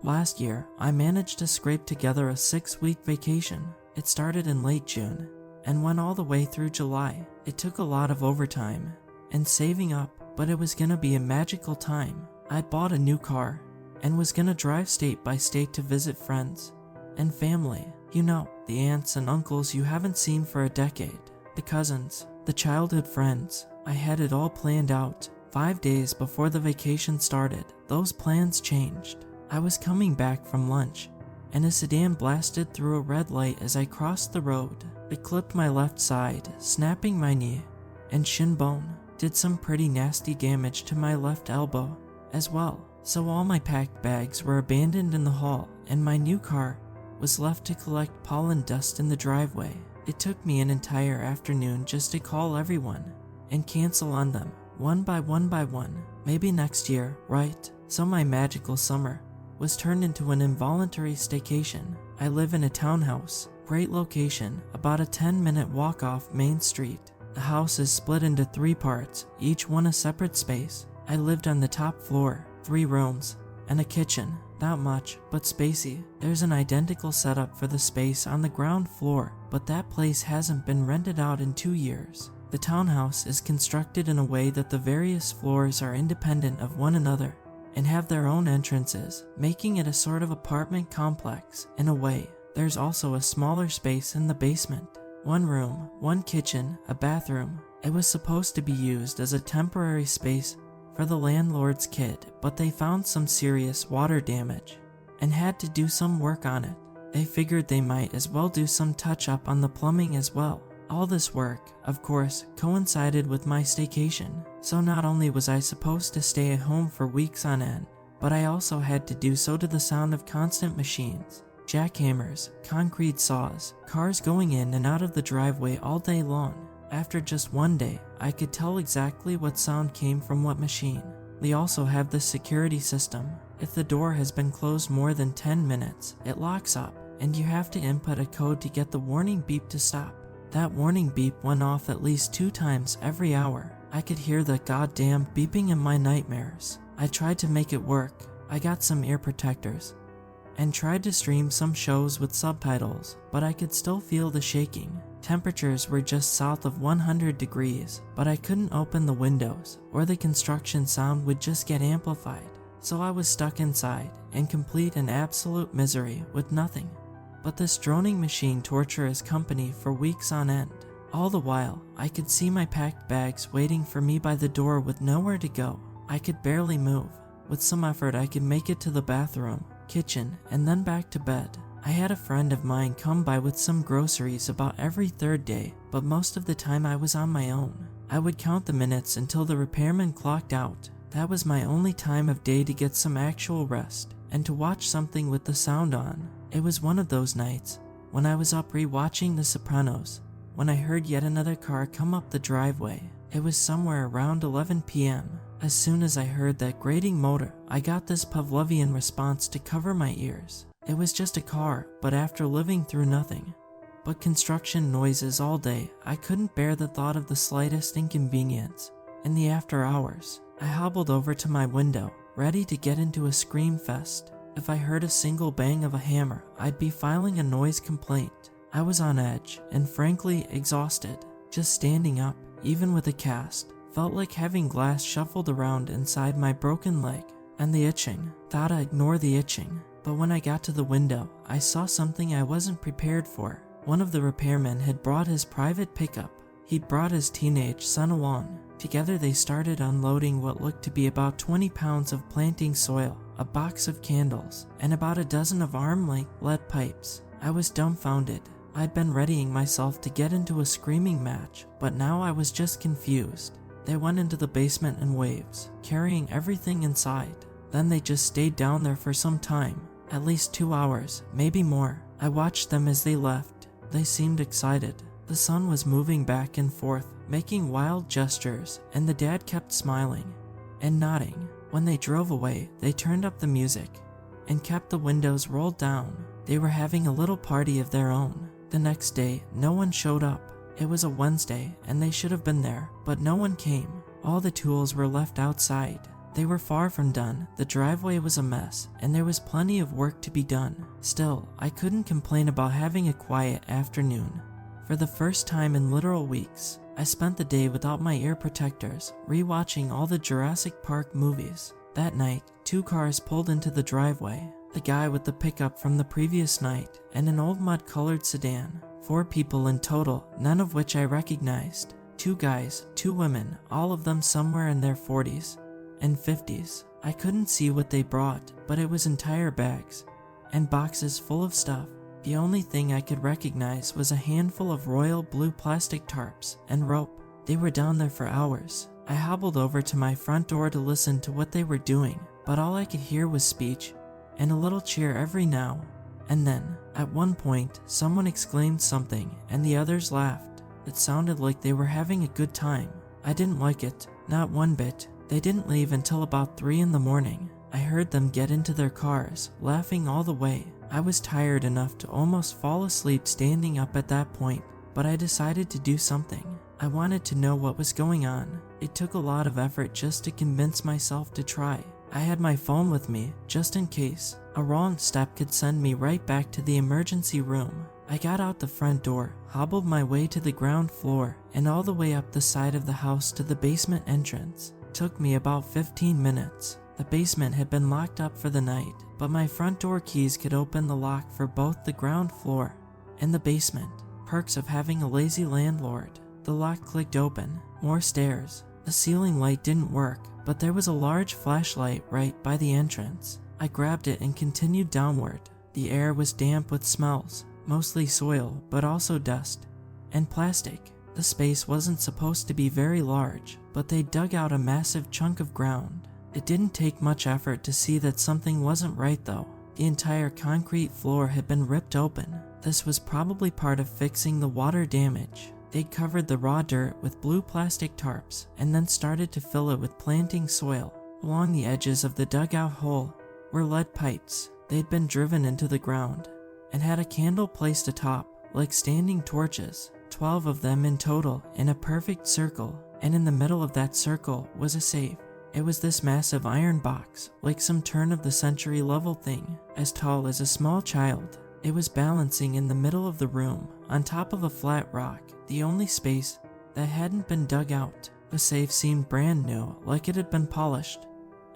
Last year, I managed to scrape together a 6-week vacation. It started in late June and went all the way through July. It took a lot of overtime and saving up, but it was gonna be a magical time. I'd bought a new car and was gonna drive state by state to visit friends and family. You know, the aunts and uncles you haven't seen for a decade, the cousins, the childhood friends. I had it all planned out. 5 days before the vacation started, those plans changed. I was coming back from lunch, and a sedan blasted through a red light as I crossed the road. It clipped my left side, snapping my knee and shin bone. Did some pretty nasty damage to my left elbow as well. So all my packed bags were abandoned in the hall, and my new car was left to collect pollen dust in the driveway. It took me an entire afternoon just to call everyone and cancel on them, one by one. Maybe next year, right? So my magical summer was turned into an involuntary staycation. I live in a townhouse, great location, about a 10-minute walk off Main Street. The house is split into 3 parts, each one a separate space. I lived on the top floor, 3 rooms, and a kitchen. Not much, but spacey. There's an identical setup for the space on the ground floor, but that place hasn't been rented out in 2 years. The townhouse is constructed in a way that the various floors are independent of one another and have their own entrances, making it a sort of apartment complex. In a way, there's also a smaller space in the basement. 1 room, 1 kitchen, a bathroom. It was supposed to be used as a temporary space for the landlord's kid, but they found some serious water damage and had to do some work on it. They figured they might as well do some touch up on the plumbing as well. All this work, of course, coincided with my staycation. So not only was I supposed to stay at home for weeks on end, but I also had to do so to the sound of constant machines, jackhammers, concrete saws, cars going in and out of the driveway all day long. After just 1 day, I could tell exactly what sound came from what machine. They also have the security system. If the door has been closed more than 10 minutes, it locks up, and you have to input a code to get the warning beep to stop. That warning beep went off at least 2 times every hour. I could hear the goddamn beeping in my nightmares. I tried to make it work. I got some ear protectors and tried to stream some shows with subtitles, but I could still feel the shaking. Temperatures were just south of 100 degrees, but I couldn't open the windows, or the construction sound would just get amplified. So I was stuck inside, in complete and absolute misery, with nothing but this droning machine torturous company for weeks on end. All the while, I could see my packed bags waiting for me by the door with nowhere to go. I could barely move. With some effort, I could make it to the bathroom, kitchen, and then back to bed. I had a friend of mine come by with some groceries about every 3rd day, but most of the time I was on my own. I would count the minutes until the repairman clocked out. That was my only time of day to get some actual rest and to watch something with the sound on. It was one of those nights when I was up re-watching The Sopranos when I heard yet another car come up the driveway. It was somewhere around 11 p.m. As soon as I heard that grating motor, I got this Pavlovian response to cover my ears. It was just a car, but after living through nothing but construction noises all day, I couldn't bear the thought of the slightest inconvenience. In the after hours, I hobbled over to my window, ready to get into a scream fest. If I heard a single bang of a hammer, I'd be filing a noise complaint. I was on edge and frankly exhausted. Just standing up, even with a cast, felt like having glass shuffled around inside my broken leg. And the itching. Thought I'd ignore the itching. But when I got to the window, I saw something I wasn't prepared for. One of the repairmen had brought his private pickup. He'd brought his teenage son along. Together they started unloading what looked to be about 20 pounds of planting soil, a box of candles, and about a dozen of arm-length lead pipes. I was dumbfounded. I'd been readying myself to get into a screaming match, but now I was just confused. They went into the basement in waves, carrying everything inside. Then they just stayed down there for some time, at least 2 hours, maybe more. I watched them as they left. They seemed excited. The son was moving back and forth, making wild gestures, and the dad kept smiling and nodding. When they drove away, they turned up the music and kept the windows rolled down. They were having a little party of their own. The next day, no one showed up. It was a Wednesday, and they should have been there, but no one came. All the tools were left outside. They were far from done. The driveway was a mess, and there was plenty of work to be done. Still, I couldn't complain about having a quiet afternoon. For the first time in literal weeks, I spent the day without my ear protectors, rewatching all the Jurassic Park movies. That night, 2 cars pulled into the driveway. The guy with the pickup from the previous night, and an old mud-colored sedan. 4 people in total, none of which I recognized. 2 guys, 2 women, all of them somewhere in their 40s and 50s. I couldn't see what they brought, but it was entire bags and boxes full of stuff. The only thing I could recognize was a handful of royal blue plastic tarps and rope. They were down there for hours. I hobbled over to my front door to listen to what they were doing, but all I could hear was speech and a little cheer every now and then. At one point, someone exclaimed something and the others laughed. It sounded like they were having a good time. I didn't like it, not one bit. They didn't leave until about 3 in the morning. I heard them get into their cars, laughing all the way. I was tired enough to almost fall asleep standing up at that point, but I decided to do something. I wanted to know what was going on. It took a lot of effort just to convince myself to try. I had my phone with me, just in case. A wrong step could send me right back to the emergency room. I got out the front door, hobbled my way to the ground floor, and all the way up the side of the house to the basement entrance. It took me about 15 minutes. The basement had been locked up for the night, but my front door keys could open the lock for both the ground floor and the basement. Perks of having a lazy landlord. The lock clicked open. More stairs. The ceiling light didn't work, but there was a large flashlight right by the entrance. I grabbed it and continued downward. The air was damp with smells, mostly soil, but also dust and plastic. The space wasn't supposed to be very large, but they dug out a massive chunk of ground. It didn't take much effort to see that something wasn't right though. The entire concrete floor had been ripped open. This was probably part of fixing the water damage. They'd covered the raw dirt with blue plastic tarps and then started to fill it with planting soil. Along the edges of the dugout hole were lead pipes. They'd been driven into the ground and had a candle placed atop, like standing torches. 12 of them in total in a perfect circle, and in the middle of that circle was a safe. It was this massive iron box, like some turn-of-the-century level thing, as tall as a small child. It was balancing in the middle of the room, on top of a flat rock, the only space that hadn't been dug out. The safe seemed brand new, like it had been polished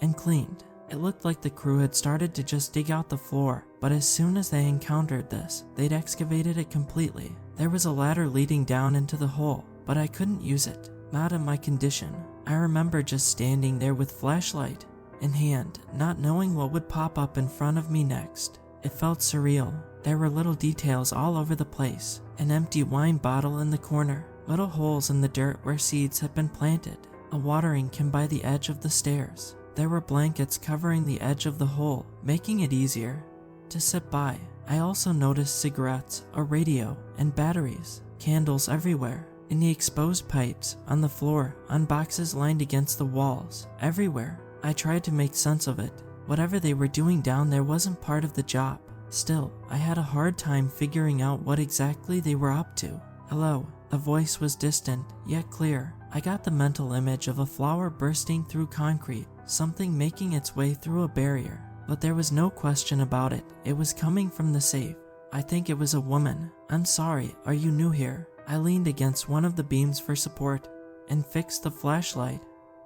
and cleaned. It looked like the crew had started to just dig out the floor, but as soon as they encountered this, they'd excavated it completely. There was a ladder leading down into the hole, but I couldn't use it, not in my condition. I remember just standing there with flashlight in hand, not knowing what would pop up in front of me next. It felt surreal. There were little details all over the place. An empty wine bottle in the corner, little holes in the dirt where seeds had been planted, a watering can by the edge of the stairs. There were blankets covering the edge of the hole, making it easier to sit by. I also noticed cigarettes, a radio, and batteries, candles everywhere. In the exposed pipes, on the floor, on boxes lined against the walls, everywhere. I tried to make sense of it. Whatever they were doing down there wasn't part of the job. Still, I had a hard time figuring out what exactly they were up to. Hello. The voice was distant, yet clear. I got the mental image of a flower bursting through concrete, something making its way through a barrier. But there was no question about it. It was coming from the safe. I think it was a woman. I'm sorry, are you new here? I leaned against one of the beams for support and fixed the flashlight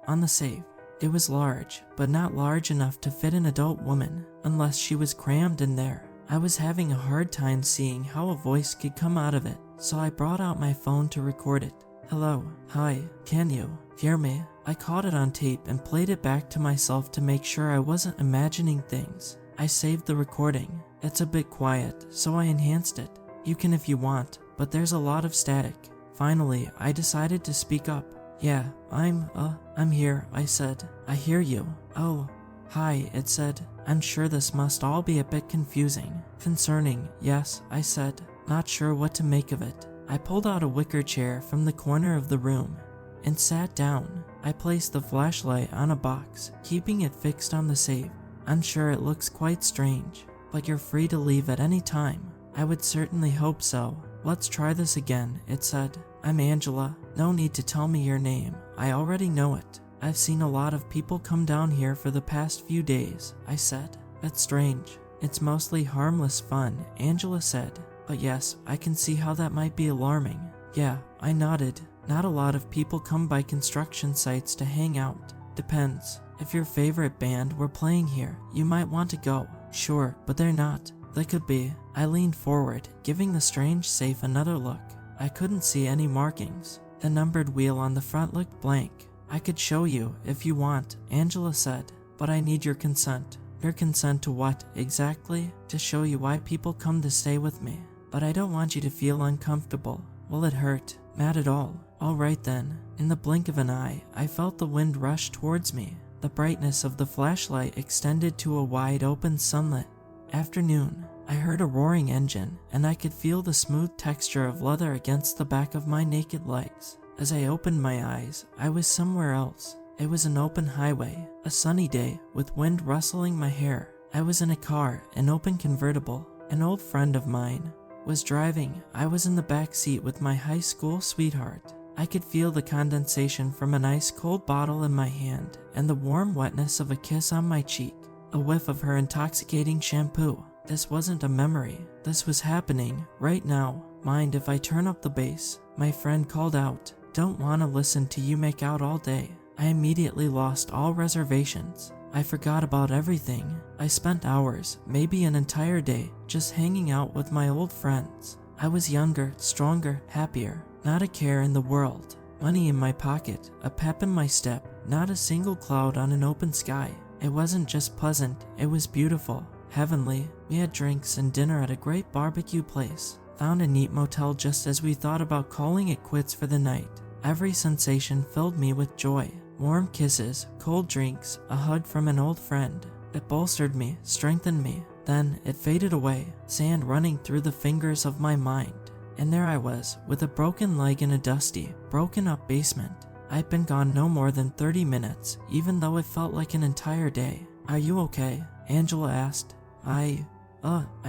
on the safe. It was large, but not large enough to fit an adult woman, unless she was crammed in there. I was having a hard time seeing how a voice could come out of it, so I brought out my phone to record it. Hello, hi, can you hear me? I caught it on tape and played it back to myself to make sure I wasn't imagining things. I saved the recording. It's a bit quiet, so I enhanced it. You can if you want, but there's a lot of static. Finally, I decided to speak up. Yeah, I'm here, I said. I hear you. Oh, hi, it said. I'm sure this must all be a bit confusing. Concerning, yes, I said, not sure what to make of it. I pulled out a wicker chair from the corner of the room and sat down. I placed the flashlight on a box, keeping it fixed on the safe. I'm sure it looks quite strange, but you're free to leave at any time. I would certainly hope so. Let's try this again, it said. I'm Angela. No need to tell me your name. I already know it. I've seen a lot of people come down here for the past few days, I said. That's strange. It's mostly harmless fun, Angela said. But yes, I can see how that might be alarming. Yeah, I nodded. Not a lot of people come by construction sites to hang out. Depends. If your favorite band were playing here, you might want to go. Sure, but they're not. They could be. I leaned forward, giving the strange safe another look. I couldn't see any markings. The numbered wheel on the front looked blank. I could show you if you want, Angela said, but I need your consent. Your consent to what, exactly? To show you why people come to stay with me. But I don't want you to feel uncomfortable. Will it hurt? Not at all. All right then. In the blink of an eye, I felt the wind rush towards me. The brightness of the flashlight extended to a wide open sunlit afternoon. I heard a roaring engine, and I could feel the smooth texture of leather against the back of my naked legs. As I opened my eyes, I was somewhere else. It was an open highway, a sunny day with wind rustling my hair. I was in a car, an open convertible. An old friend of mine was driving. I was in the back seat with my high school sweetheart. I could feel the condensation from an ice-cold bottle in my hand and the warm wetness of a kiss on my cheek. A whiff of her intoxicating shampoo. This wasn't a memory. This was happening right now. Mind if I turn up the bass? My friend called out. Don't want to listen to you make out all day. I immediately lost all reservations. I forgot about everything. I spent hours, maybe an entire day, just hanging out with my old friends. I was younger, stronger, happier. Not a care in the world. Money in my pocket, a pep in my step, not a single cloud on an open sky. It wasn't just pleasant, it was beautiful, heavenly. We had drinks and dinner at a great barbecue place. Found a neat motel just as we thought about calling it quits for the night. Every sensation filled me with joy. Warm kisses, cold drinks, a hug from an old friend. It bolstered me, strengthened me. Then it faded away, sand running through the fingers of my mind. And there I was, with a broken leg in a dusty, broken up basement. I'd been gone no more than 30 minutes, even though it felt like an entire day. Are you okay? Angela asked. I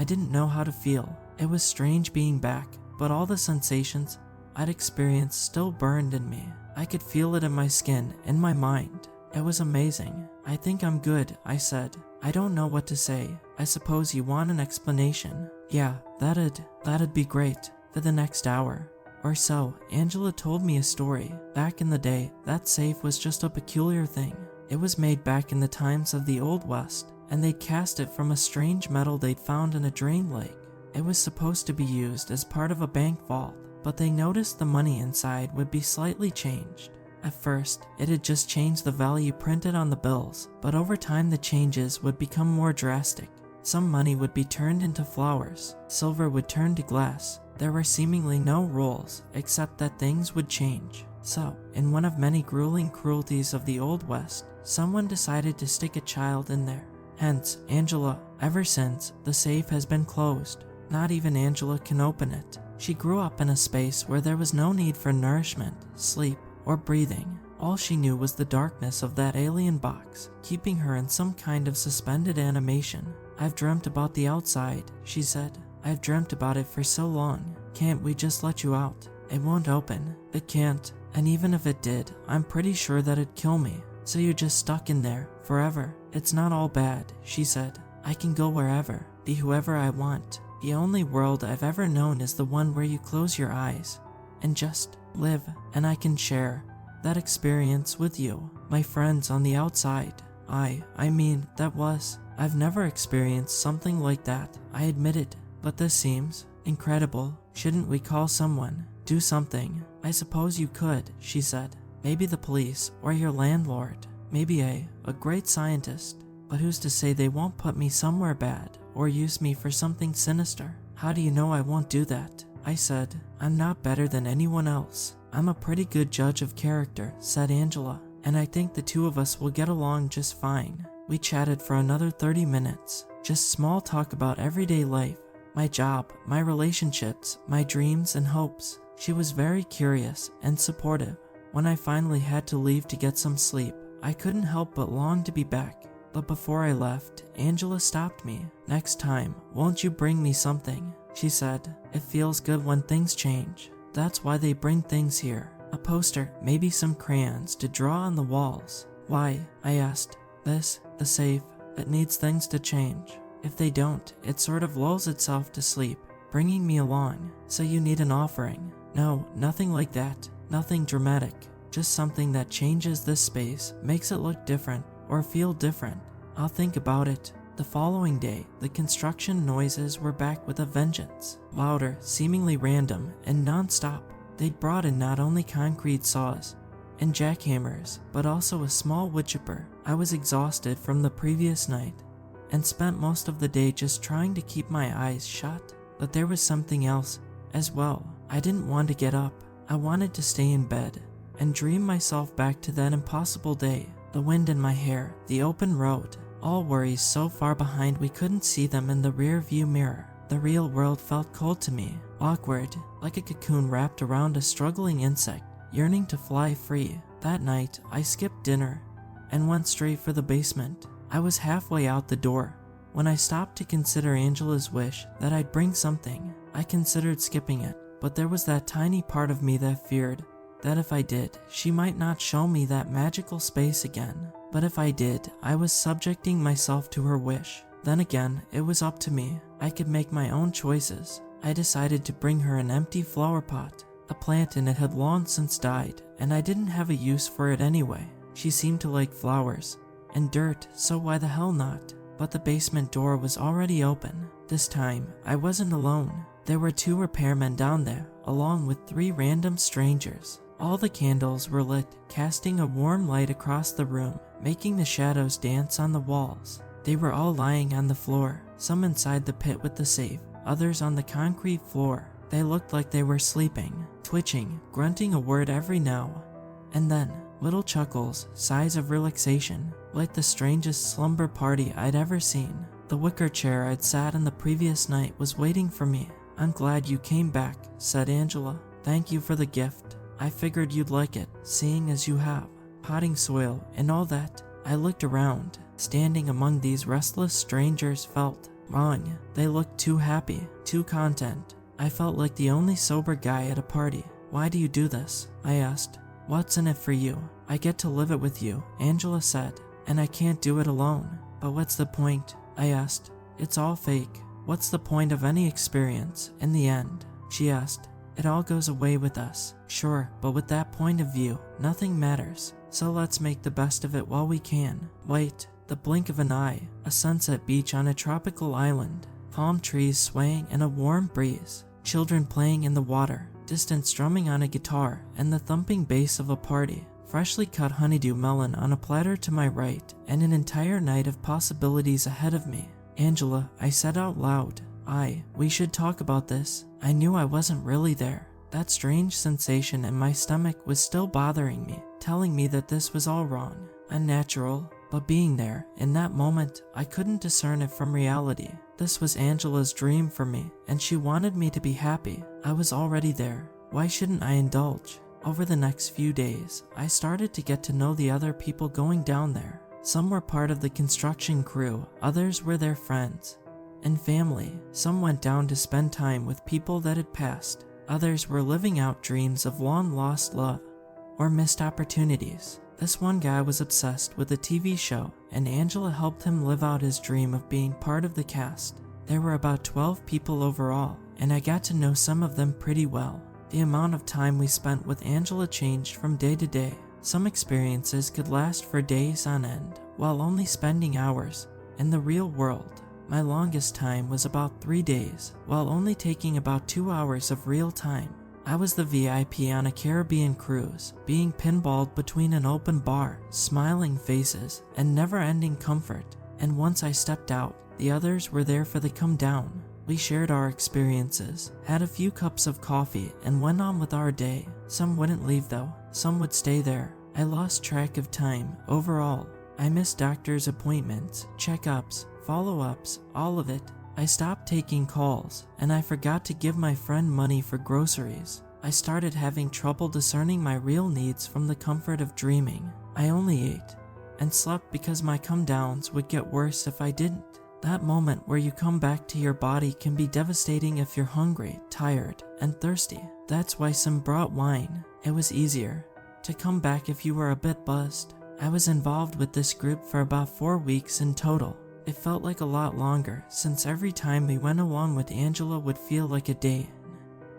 didn't know how to feel. It was strange being back, but all the sensations I'd experienced still burned in me. I could feel it in my skin, in my mind. It was amazing. I think I'm good, I said. I don't know what to say. I suppose you want an explanation. Yeah, that'd be great. For the next hour or so, Angela told me a story. Back in the day, that safe was just a peculiar thing. It was made back in the times of the Old West, and they'd cast it from a strange metal they'd found in a drain lake. It was supposed to be used as part of a bank vault, but they noticed the money inside would be slightly changed. At first, it had just changed the value printed on the bills, but over time the changes would become more drastic. Some money would be turned into flowers, silver would turn to glass. There were seemingly no rules, except that things would change. So, in one of many grueling cruelties of the Old West, someone decided to stick a child in there. Hence, Angela. Ever since, the safe has been closed. Not even Angela can open it. She grew up in a space where there was no need for nourishment, sleep, or breathing. All she knew was the darkness of that alien box, keeping her in some kind of suspended animation. I've dreamt about the outside, she said. I've dreamt about it for so long. Can't we just let you out? It won't open. It can't. And even if it did, I'm pretty sure that it'd kill me. So you're just stuck in there, forever. It's not all bad, she said. I can go wherever, be whoever I want. The only world I've ever known is the one where you close your eyes and just live, and I can share that experience with you, my friends on the outside. I've never experienced something like that, I admitted. But this seems incredible. Shouldn't we call someone? Do something? I suppose you could, she said. Maybe the police, or your landlord. Maybe a great scientist. But who's to say they won't put me somewhere bad, or use me for something sinister? How do you know I won't do that? I said. I'm not better than anyone else. I'm a pretty good judge of character, said Angela. And I think the two of us will get along just fine. We chatted for another 30 minutes. Just small talk about everyday life. My job, my relationships, my dreams and hopes. She was very curious and supportive. When I finally had to leave to get some sleep, I couldn't help but long to be back. But before I left, Angela stopped me. Next time, won't you bring me something? She said. It feels good when things change. That's why they bring things here. A poster, maybe some crayons to draw on the walls. Why? I asked. This, the safe, it needs things to change. If they don't, it sort of lulls itself to sleep, bringing me along. So you need an offering. No, nothing like that. Nothing dramatic. Just something that changes this space, makes it look different, or feel different. I'll think about it. The following day, the construction noises were back with a vengeance. Louder, seemingly random, and non-stop. They'd brought in not only concrete saws and jackhammers, but also a small wood chipper. I was exhausted from the previous night, and spent most of the day just trying to keep my eyes shut. But there was something else as well. I didn't want to get up. I wanted to stay in bed and dream myself back to that impossible day. The wind in my hair, the open road, all worries so far behind we couldn't see them in the rear view mirror. The real world felt cold to me, awkward, like a cocoon wrapped around a struggling insect, yearning to fly free. That night, I skipped dinner and went straight for the basement. I was halfway out the door when I stopped to consider Angela's wish that I'd bring something. I considered skipping it, but there was that tiny part of me that feared that if I did, she might not show me that magical space again. But if I did, I was subjecting myself to her wish. Then again, it was up to me. I could make my own choices. I decided to bring her an empty flower pot. The plant in it had long since died, and I didn't have a use for it anyway. She seemed to like flowers and dirt, so why the hell not? But the basement door was already open. This time, I wasn't alone. There were 2 repairmen down there, along with 3 random strangers. All the candles were lit, casting a warm light across the room, making the shadows dance on the walls. They were all lying on the floor, some inside the pit with the safe, others on the concrete floor. They looked like they were sleeping, twitching, grunting a word every now and then. Little chuckles, sighs of relaxation, like the strangest slumber party I'd ever seen. The wicker chair I'd sat in the previous night was waiting for me. I'm glad you came back, said Angela. Thank you for the gift. I figured you'd like it, seeing as you have. Potting soil and all that. I looked around. Standing among these restless strangers felt wrong. They looked too happy, too content. I felt like the only sober guy at a party. Why do you do this? I asked. What's in it for you? I get to live it with you, Angela said, and I can't do it alone. But what's the point? I asked. It's all fake. What's the point of any experience in the end? She asked. It all goes away with us. Sure, but with that point of view, nothing matters. So let's make the best of it while we can. Wait, the blink of an eye, a sunset beach on a tropical island, palm trees swaying in a warm breeze, children playing in the water, distant strumming on a guitar, and the thumping bass of a party, freshly cut honeydew melon on a platter to my right, and an entire night of possibilities ahead of me. Angela, I said out loud, we should talk about this. I knew I wasn't really there. That strange sensation in my stomach was still bothering me, telling me that this was all wrong, unnatural, but being there, in that moment, I couldn't discern it from reality. This was Angela's dream for me, and she wanted me to be happy. I was already there. Why shouldn't I indulge? Over the next few days, I started to get to know the other people going down there. Some were part of the construction crew, others were their friends and family. Some went down to spend time with people that had passed. Others were living out dreams of long-lost love or missed opportunities. This one guy was obsessed with a TV show, and Angela helped him live out his dream of being part of the cast. There were about 12 people overall, and I got to know some of them pretty well. The amount of time we spent with Angela changed from day to day. Some experiences could last for days on end, while only spending hours in the real world. My longest time was about 3 days, while only taking about 2 hours of real time. I was the VIP on a Caribbean cruise, being pinballed between an open bar, smiling faces, and never-ending comfort. And once I stepped out, the others were there for the come down. We shared our experiences, had a few cups of coffee, and went on with our day. Some wouldn't leave though, some would stay there. I lost track of time, overall. I missed doctor's appointments, checkups, follow-ups, all of it. I stopped taking calls, and I forgot to give my friend money for groceries. I started having trouble discerning my real needs from the comfort of dreaming. I only ate and slept because my come-downs would get worse if I didn't. That moment where you come back to your body can be devastating if you're hungry, tired, and thirsty. That's why some brought wine, It was easier to come back if you were a bit buzzed. I was involved with this group for about 4 weeks in total. It felt like a lot longer, since every time we went along with Angela would feel like a day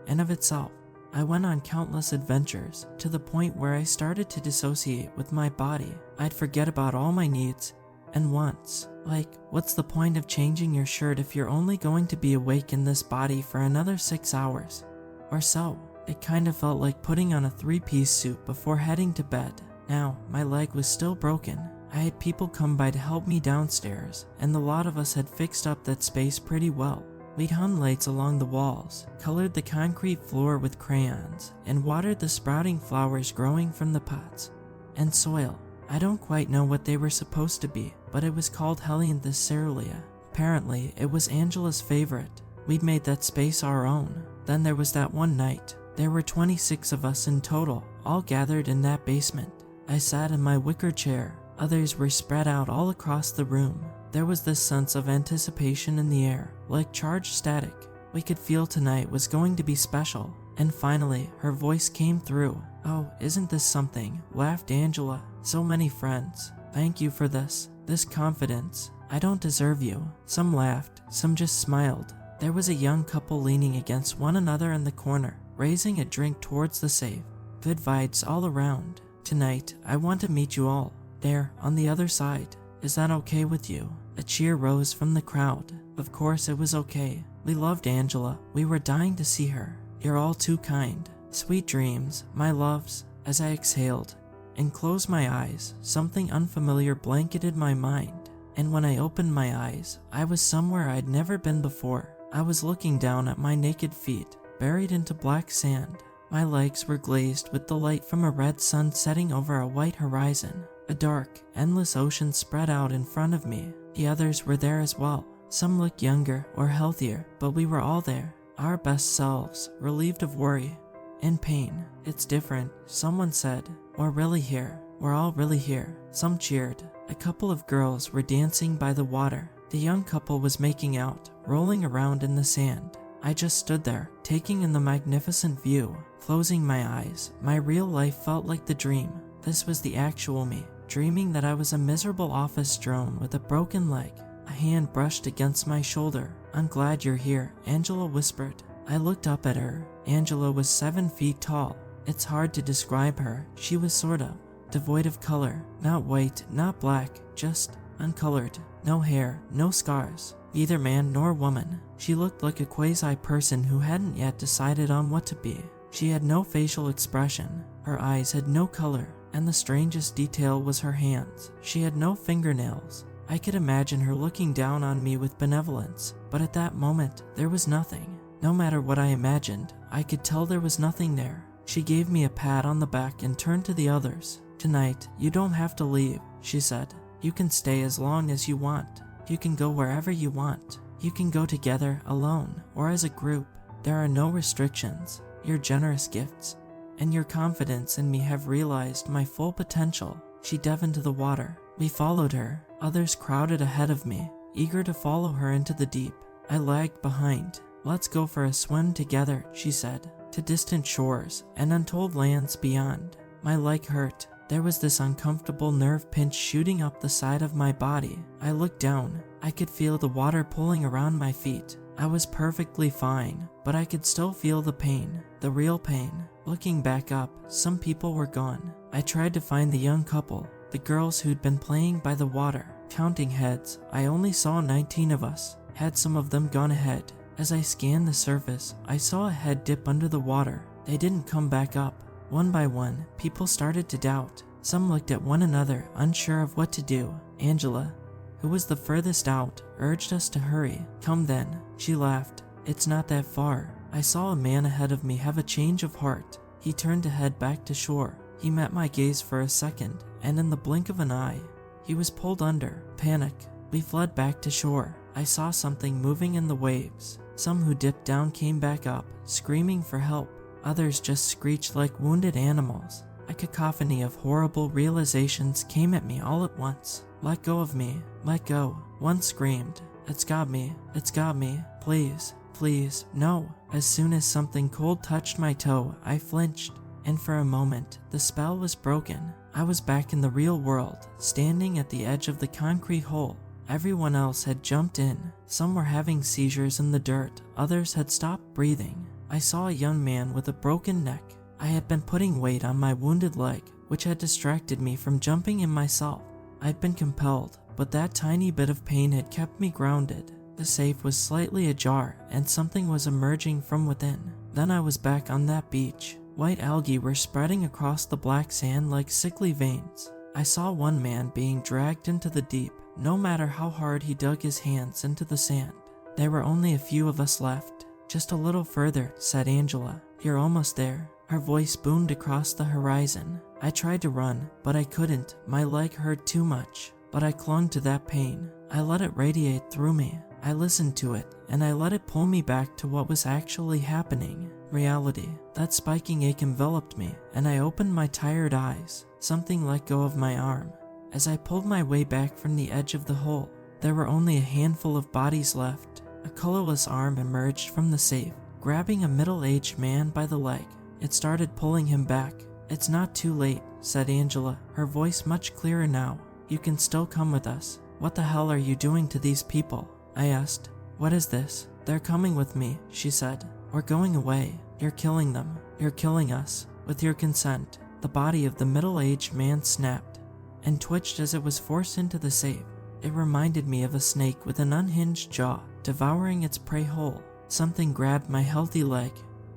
in and of itself. I went on countless adventures, to the point where I started to dissociate with my body. I'd forget about all my needs and wants. Like, what's the point of changing your shirt if you're only going to be awake in this body for another 6 hours or so? It kind of felt like putting on a 3-piece suit before heading to bed. Now, my leg was still broken. I had people come by to help me downstairs, and the lot of us had fixed up that space pretty well. We'd hung lights along the walls, colored the concrete floor with crayons, and watered the sprouting flowers growing from the pots and soil. I don't quite know what they were supposed to be, but it was called Helianthus Cerulean. Apparently, it was Angela's favorite. We'd made that space our own. Then there was that one night. There were 26 of us in total, all gathered in that basement. I sat in my wicker chair. Others were spread out all across the room. There was this sense of anticipation in the air, like charged static. We could feel tonight was going to be special. And finally, her voice came through. "Oh, isn't this something?" laughed Angela. "So many friends. Thank you for this confidence. I don't deserve you." Some laughed, some just smiled. There was a young couple leaning against one another in the corner, raising a drink towards the safe. Good vibes all around. "Tonight, I want to meet you all. There, on the other side. Is that okay with you?" A cheer rose from the crowd. Of course it was okay. We loved Angela. We were dying to see her. "You're all too kind. Sweet dreams, my loves." As I exhaled and closed my eyes, something unfamiliar blanketed my mind. And when I opened my eyes, I was somewhere I'd never been before. I was looking down at my naked feet, buried into black sand. My legs were glazed with the light from a red sun setting over a white horizon. A dark, endless ocean spread out in front of me. The others were there as well. Some looked younger or healthier, but we were all there. Our best selves, relieved of worry and pain. "It's different," someone said. "We're really here. We're all really here." Some cheered. A couple of girls were dancing by the water. The young couple was making out, rolling around in the sand. I just stood there, taking in the magnificent view. Closing my eyes, my real life felt like the dream. This was the actual me, dreaming that I was a miserable office drone with a broken leg. A hand brushed against my shoulder. "I'm glad you're here," Angela whispered. I looked up at her. Angela was 7 feet tall. It's hard to describe her. She was sort of devoid of color. Not white, not black, just uncolored. No hair, no scars. Neither man nor woman. She looked like a quasi-person who hadn't yet decided on what to be. She had no facial expression. Her eyes had no color. And the strangest detail was her hands. She had no fingernails. I could imagine her looking down on me with benevolence, but at that moment, there was nothing. No matter what I imagined, I could tell there was nothing there. She gave me a pat on the back and turned to the others. "Tonight, you don't have to leave," she said. "You can stay as long as you want. You can go wherever you want. You can go together, alone, or as a group. There are no restrictions. Your generous gifts and your confidence in me have realized my full potential." She dove into the water. We followed her. Others crowded ahead of me, eager to follow her into the deep. I lagged behind. "Let's go for a swim together," she said, "to distant shores and untold lands beyond." My leg hurt. There was this uncomfortable nerve pinch shooting up the side of my body. I looked down. I could feel the water pulling around my feet. I was perfectly fine, but I could still feel the pain, the real pain. Looking back up, some people were gone. I tried to find the young couple, the girls who'd been playing by the water. Counting heads, I only saw 19 of us. Had some of them gone ahead? As I scanned the surface, I saw a head dip under the water. They didn't come back up. One by one, people started to doubt. Some looked at one another, unsure of what to do. Angela, who was the furthest out, urged us to hurry. "Come then," she laughed. "It's not that far." I saw a man ahead of me have a change of heart. He turned to head back to shore. He met my gaze for a second, and in the blink of an eye, he was pulled under. Panic. We fled back to shore. I saw something moving in the waves. Some who dipped down came back up, screaming for help. Others just screeched like wounded animals. A cacophony of horrible realizations came at me all at once. "Let go of me. Let go." One screamed, "It's got me. It's got me. Please. Please. No." As soon as something cold touched my toe, I flinched. and for a moment, the spell was broken. I was back in the real world, standing at the edge of the concrete hole. Everyone else had jumped in. Some were having seizures in the dirt, others had stopped breathing. I saw a young man with a broken neck. I had been putting weight on my wounded leg, which had distracted me from jumping in myself. I'd been compelled, but that tiny bit of pain had kept me grounded. The safe was slightly ajar, and something was emerging from within. Then I was back on that beach. White algae were spreading across the black sand like sickly veins. I saw one man being dragged into the deep, no matter how hard he dug his hands into the sand. There were only a few of us left. Just a little further, said Angela. You're almost there. Her voice boomed across the horizon. I tried to run, but I couldn't. My leg hurt too much. But I clung to that pain. I let it radiate through me. I listened to it, and I let it pull me back to what was actually happening. Reality. That spiking ache enveloped me, and I opened my tired eyes. Something let go of my arm. As I pulled my way back from the edge of the hole, there were only a handful of bodies left. A colorless arm emerged from the safe, grabbing a middle-aged man by the leg. It started pulling him back. It's not too late, said Angela, her voice much clearer now. You can still come with us. What the hell are you doing to these people? I asked. What is this? They're coming with me, she said. We're going away. You're killing them. You're killing us. With your consent. The body of the middle-aged man snapped and twitched as it was forced into the safe. It reminded me of a snake with an unhinged jaw, devouring its prey whole. Something grabbed my healthy leg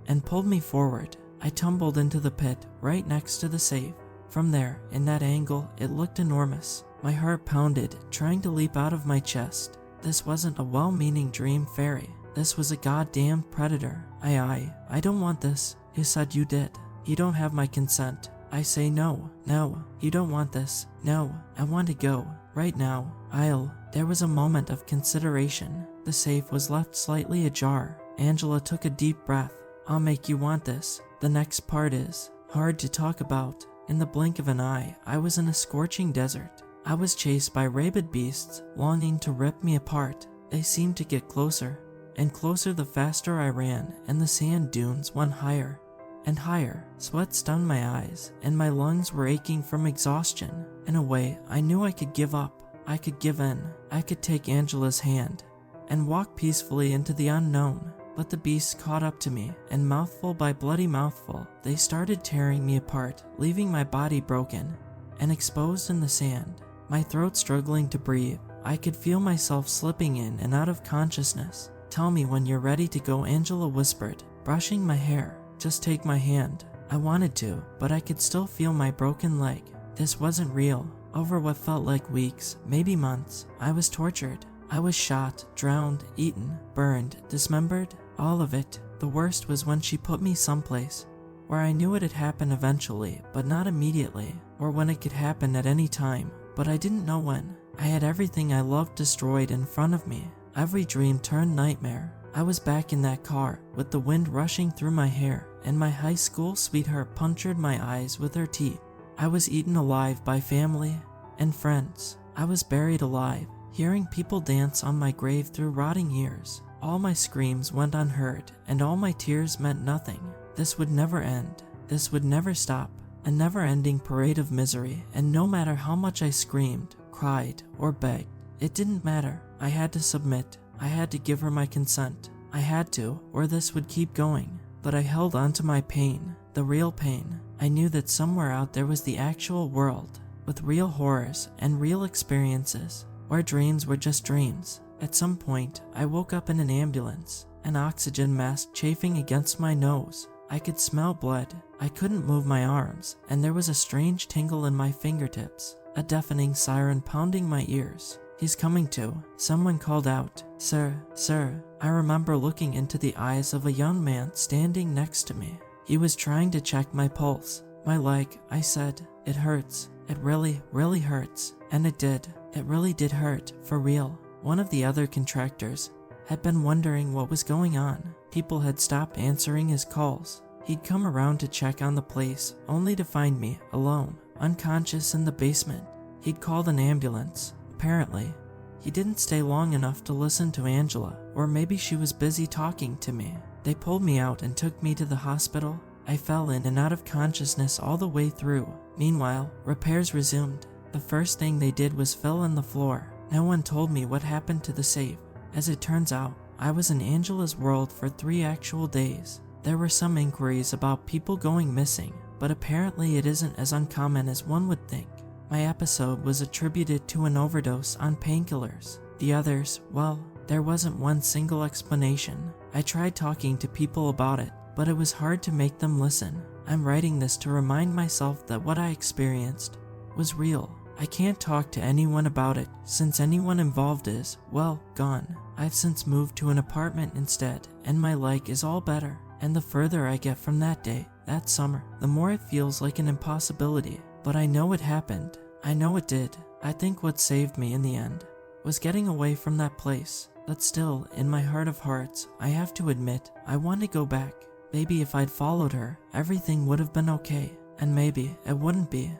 and pulled me forward. I tumbled into the pit right next to the safe. From there, in that angle, it looked enormous. My heart pounded, trying to leap out of my chest. This wasn't a well-meaning dream fairy. This was a goddamn predator. I don't want this. You said you did. You don't have my consent. I say no. No, you don't want this. No, I want to go. Right now. There was a moment of consideration. The safe was left slightly ajar. Angela took a deep breath. I'll make you want this. The next part is hard to talk about. In the blink of an eye, I was in a scorching desert. I was chased by rabid beasts, longing to rip me apart. They seemed to get closer and closer the faster I ran, and the sand dunes went higher and higher. Sweat stung my eyes, and my lungs were aching from exhaustion. In a way, I knew I could give up. I could give in. I could take Angela's hand and walk peacefully into the unknown. But the beasts caught up to me, and mouthful by bloody mouthful, they started tearing me apart, leaving my body broken and exposed in the sand. My throat struggling to breathe. I could feel myself slipping in and out of consciousness. Tell me when you're ready to go, Angela whispered, brushing my hair. Just take my hand. I wanted to, but I could still feel my broken leg. This wasn't real. Over what felt like weeks, maybe months, I was tortured. I was shot, drowned, eaten, burned, dismembered, all of it. The worst was when she put me someplace where I knew it'd happen eventually, but not immediately, or when it could happen at any time, but I didn't know when. I had everything I loved destroyed in front of me. Every dream turned nightmare. I was back in that car, with the wind rushing through my hair, and my high school sweetheart punctured my eyes with her teeth. I was eaten alive by family and friends. I was buried alive, hearing people dance on my grave through rotting years. All my screams went unheard, and all my tears meant nothing. This would never end. This would never stop. A never-ending parade of misery, and no matter how much I screamed, cried, or begged, it didn't matter. I had to submit. I had to give her my consent. I had to, or this would keep going. But I held on to my pain, the real pain. I knew that somewhere out there was the actual world, with real horrors and real experiences, where dreams were just dreams. At some point, I woke up in an ambulance, an oxygen mask chafing against my nose. I could smell blood. I couldn't move my arms, and there was a strange tingle in my fingertips, a deafening siren pounding my ears. He's coming to. Someone called out, Sir, sir. I remember looking into the eyes of a young man standing next to me. He was trying to check my pulse. My leg, I said. It hurts. It really, really hurts. And it did. It really did hurt, for real. One of the other contractors had been wondering what was going on. People had stopped answering his calls. He'd come around to check on the place, only to find me, alone, unconscious in the basement. He'd called an ambulance. Apparently, he didn't stay long enough to listen to Angela, or maybe she was busy talking to me. They pulled me out and took me to the hospital. I fell in and out of consciousness all the way through. Meanwhile, repairs resumed. The first thing they did was fill in the floor. No one told me what happened to the safe. As it turns out, I was in Angela's world for 3 actual days. There were some inquiries about people going missing, but apparently it isn't as uncommon as one would think. My episode was attributed to an overdose on painkillers. The others, well, there wasn't one single explanation. I tried talking to people about it, but it was hard to make them listen. I'm writing this to remind myself that what I experienced was real. I can't talk to anyone about it since anyone involved is, well, gone. I've since moved to an apartment instead, and my leg is all better. And the further I get from that day, that summer, the more it feels like an impossibility. But I know it happened. I know it did. I think what saved me in the end was getting away from that place. But still, in my heart of hearts, I have to admit, I want to go back. Maybe if I'd followed her, everything would have been okay. And maybe it wouldn't be.